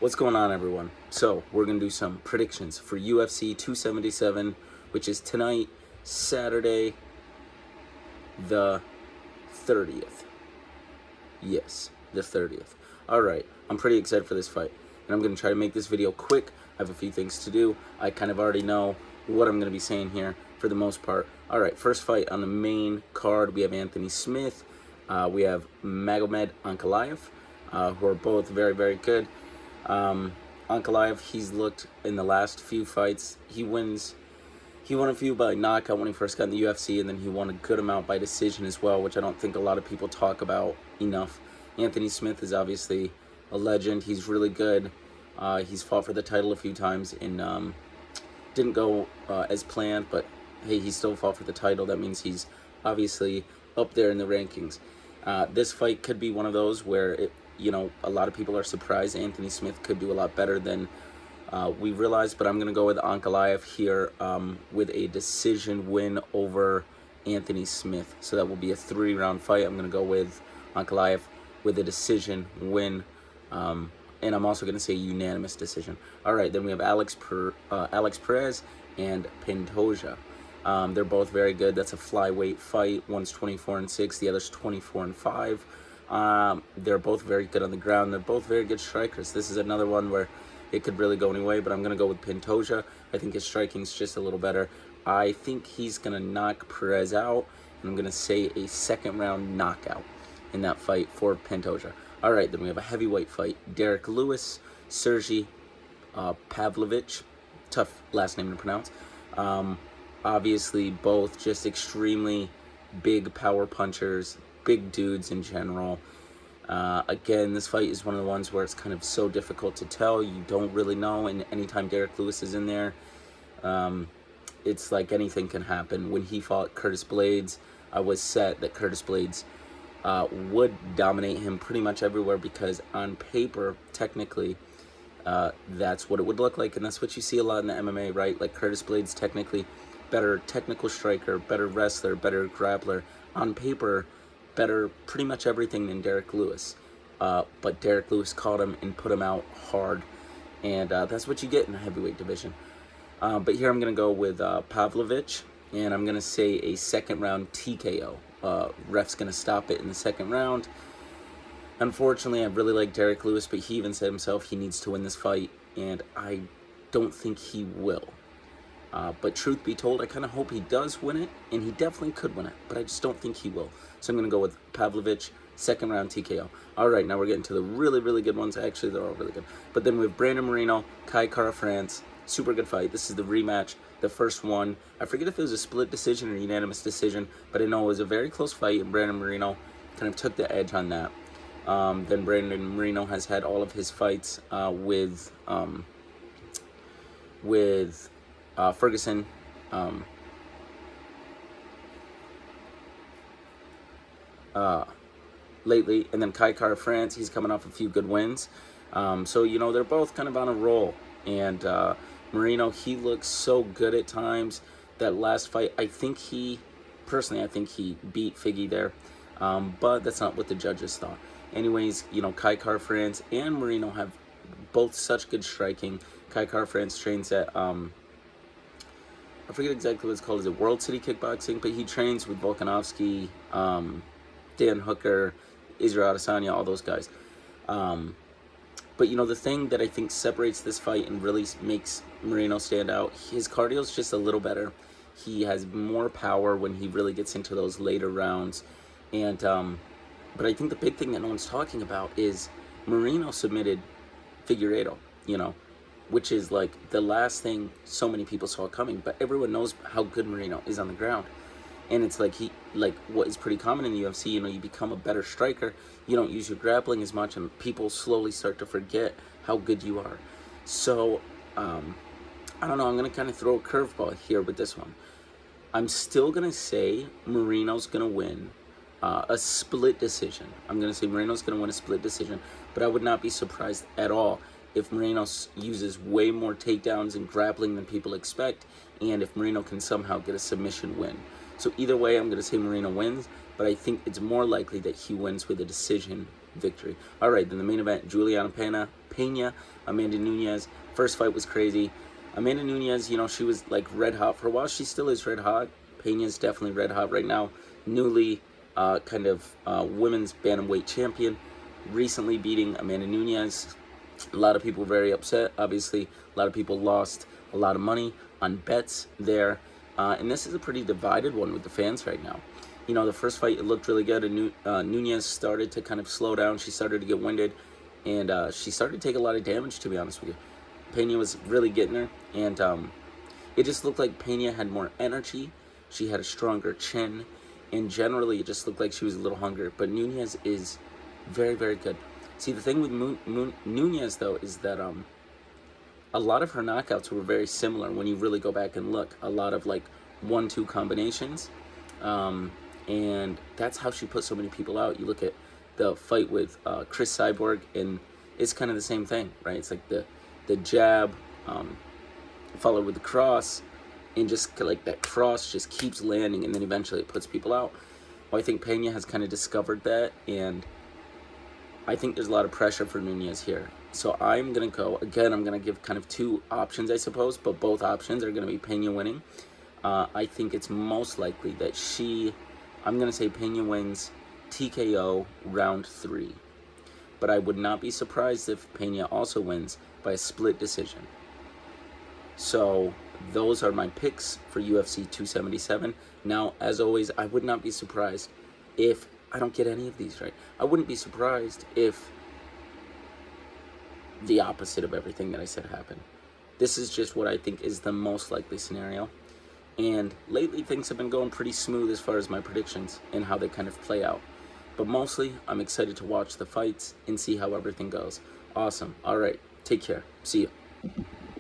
What's going on, everyone? So we're gonna do some predictions for UFC 277, which is tonight, Saturday the 30th. Yes, the 30th. Alright, I'm pretty excited for this fight, and I'm gonna try to make this video quick. I have a few things to do. I kind of already know what I'm gonna be saying here for the most part. Alright, first fight on the main card, we have Anthony Smith. We have Magomed Ankalaev, who are both very, very good. Ankalaev, he's looked in the last few fights. He won a few by knockout when he first got in the UFC, and then he won a good amount by decision as well, which I don't think a lot of people talk about enough. Anthony Smith is obviously a legend. He's really good. He's fought for the title a few times and didn't go as planned, but hey, he still fought for the title. That means he's obviously up there in the rankings. This fight could be one of those where a lot of people are surprised Anthony Smith could do a lot better than we realized, but I'm going to go with Ankalaev here with a decision win over Anthony Smith. So that will be a 3-round fight. I'm going to go with Ankalaev with a decision win, and I'm also going to say unanimous decision. All right, then we have Alex Perez and Pantoja. They're both very good. That's a flyweight fight. One's 24-6, the other's 24-5. They're both very good on the ground. They're both very good strikers. This is another one where it could really go anyway, but I'm going to go with Pantoja. I think his striking's just a little better. I think he's going to knock Perez out, and I'm going to say a second-round knockout in that fight for Pantoja. All right, then we have a heavyweight fight. Derek Lewis, Sergey Pavlovich. Tough last name to pronounce. Obviously, both just extremely big power punchers, big dudes in general. Again, this fight is one of the ones where it's kind of so difficult to tell. You don't really know, and anytime Derek Lewis is in there, it's like anything can happen. When he fought Curtis Blades, I was set that Curtis Blades would dominate him pretty much everywhere, because on paper, technically, that's what it would look like, and that's what you see a lot in the MMA, right? Like Curtis Blades, technically better technical striker, better wrestler, better grappler. On paper, better pretty much everything than Derek Lewis. But Derek Lewis caught him and put him out hard, and that's what you get in the heavyweight division. But here I'm going to go with Pavlovich, and I'm going to say a second-round TKO. Ref's going to stop it in the second round. Unfortunately, I really like Derek Lewis, but he even said himself he needs to win this fight, and I don't think he will. But truth be told, I kind of hope he does win it, and he definitely could win it, but I just don't think he will. So I'm going to go with Pavlovich, second round TKO. All right, now we're getting to the really, really good ones. Actually, they're all really good. But then we have Brandon Moreno, Kai Kara-France. Super good fight. This is the rematch, the first one. I forget if it was a split decision or unanimous decision, but I know it was a very close fight, and Brandon Moreno kind of took the edge on that. Then Brandon Moreno has had all of his fights with Ferguson, lately, and then Kai Kara-France, he's coming off a few good wins. So, they're both kind of on a roll, and Moreno, he looks so good at times. That last fight, I think he beat Figgy there, but that's not what the judges thought. Anyways, Kai Kara-France and Moreno have both such good striking. Kai Kara-France trains at, I forget exactly what it's called. Is it World City Kickboxing? But he trains with Volkanovski, Dan Hooker, Israel Adesanya, all those guys. But, the thing that I think separates this fight and really makes Moreno stand out, his cardio is just a little better. He has more power when he really gets into those later rounds. And, but I think the big thing that no one's talking about is Moreno submitted Figueiredo, which is like the last thing so many people saw coming. But everyone knows how good Moreno is on the ground. And it's like what is pretty common in the UFC, you become a better striker, you don't use your grappling as much, and people slowly start to forget how good you are. So, I don't know, I'm going to kind of throw a curveball here with this one. I'm still going to say Moreno's going to win a split decision. I'm going to say Moreno's going to win a split decision, but I would not be surprised at all if Moreno uses way more takedowns and grappling than people expect, and if Moreno can somehow get a submission win. So either way, I'm going to say Moreno wins, but I think it's more likely that he wins with a decision victory. All right, then the main event, Juliana Pena, Pena, Amanda Nunes. First fight was crazy. Amanda Nunes, you know, she was like red hot for a while. She still is red hot. Pena's definitely red hot right now. Newly women's bantamweight champion, recently beating Amanda Nunes. A lot of people were very upset. Obviously, a lot of people lost a lot of money on bets there. And this is a pretty divided one with the fans right now. You know, the first fight, it looked really good, and Nunes started to kind of slow down. She started to get winded, and she started to take a lot of damage, to be honest with you. Pena was really getting her, and it just looked like Pena had more energy. She had a stronger chin, and generally, it just looked like she was a little hungrier. But Nunes is very, very good. See, the thing with Nunes, though, is that a lot of her knockouts were very similar when you really go back and look. A lot of, like, 1-2 combinations. And that's how she put so many people out. You look at the fight with Chris Cyborg, and it's kind of the same thing, right? It's like the jab followed with the cross, and just like that cross just keeps landing, and then eventually it puts people out. Well, I think Pena has kind of discovered that, and I think there's a lot of pressure for Nunes here. So I'm going to go, again, I'm going to give kind of two options, I suppose, but both options are going to be Pena winning. I think it's most likely that I'm going to say Pena wins TKO round 3. But I would not be surprised if Pena also wins by a split decision. So those are my picks for UFC 277. Now, as always, I would not be surprised if I don't get any of these right. I wouldn't be surprised if the opposite of everything that I said happened. This is just what I think is the most likely scenario. And lately, things have been going pretty smooth as far as my predictions and how they kind of play out. But mostly, I'm excited to watch the fights and see how everything goes. Awesome. All right. Take care. See you.